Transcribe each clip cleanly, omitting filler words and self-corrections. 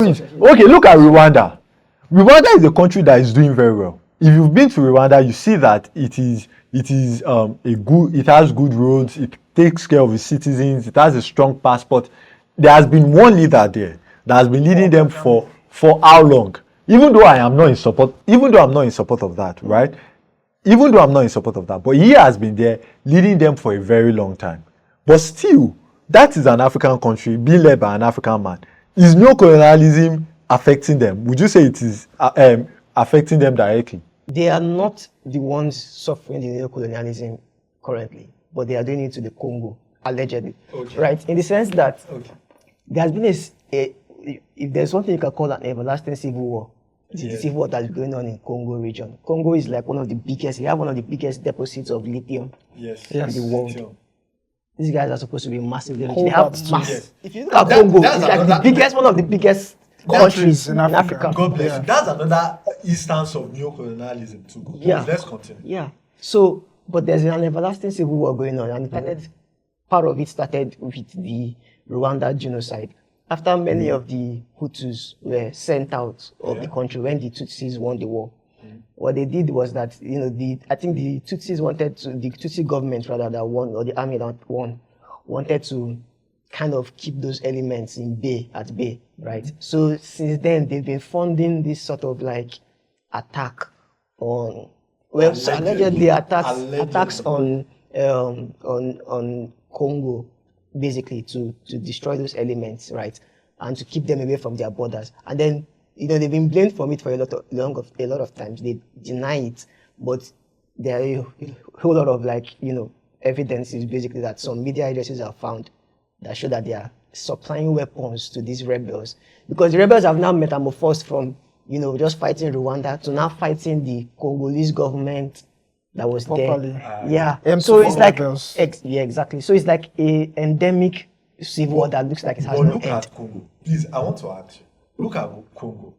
Okay, look at Rwanda. Rwanda is a country that is doing very well. If you've been to Rwanda, you see that it has good roads, it takes care of its citizens, it has a strong passport. There has been one leader there that has been leading them for how long? Even though I'm not in support of that, right? Even though I'm not in support of that, but he has been there leading them for a very long time. But still, that is an African country being led by an African man. Is neocolonialism affecting them? Would you say it is affecting them directly? They are not the ones suffering the neocolonialism currently, but they are doing it to the Congo, allegedly. Okay. Right? In the sense that there has been if there's something you can call an everlasting civil war, it's the civil war that's going on in Congo region. Congo is like one of the biggest, one of the biggest deposits of lithium in the world. Lithium. These guys are supposed to be massively rich. They have mass. If you look at Congo, it's like the biggest, one of the biggest countries in Africa. God bless you. That's another instance of neocolonialism too. Let's continue. Yeah. So, but there's an everlasting civil war going on, and part of it started with the Rwanda genocide. After many of the Hutus were sent out of the country when the Tutsis won the war, what they did was that, I think the Tutsi government rather that won, or the army that won, wanted to kind of keep those elements at bay, right? So since then, they've been funding this sort of like attack on, allegedly attacks on Congo, basically to destroy those elements, right? And to keep them away from their borders. And then, they've been blamed for it for a lot of times. They deny it, but there are a whole lot of evidence is basically that some media agencies have found that show that they are supplying weapons to these rebels, because the rebels have now metamorphosed from just fighting Rwanda to now fighting the Congolese government that was there. So it's like exactly. So it's like a endemic civil war that looks like it has no end. Look at Congo, please. I want to ask you. Look at Congo.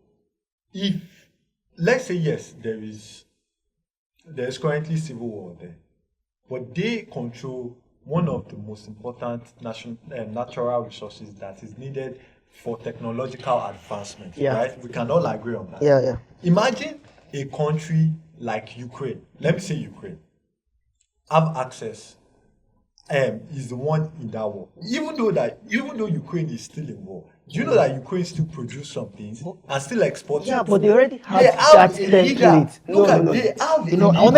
If, let's say, yes, there is currently civil war there, but they control one of the most important natural resources that is needed for technological advancement, right? We can all agree on that. Imagine a country like Ukraine, let me say Ukraine, have access, is the one in that war. Even though Ukraine is still in war, do you know that Ukraine still produce some things and still export? Yeah, but they already have that template. They have. I wanted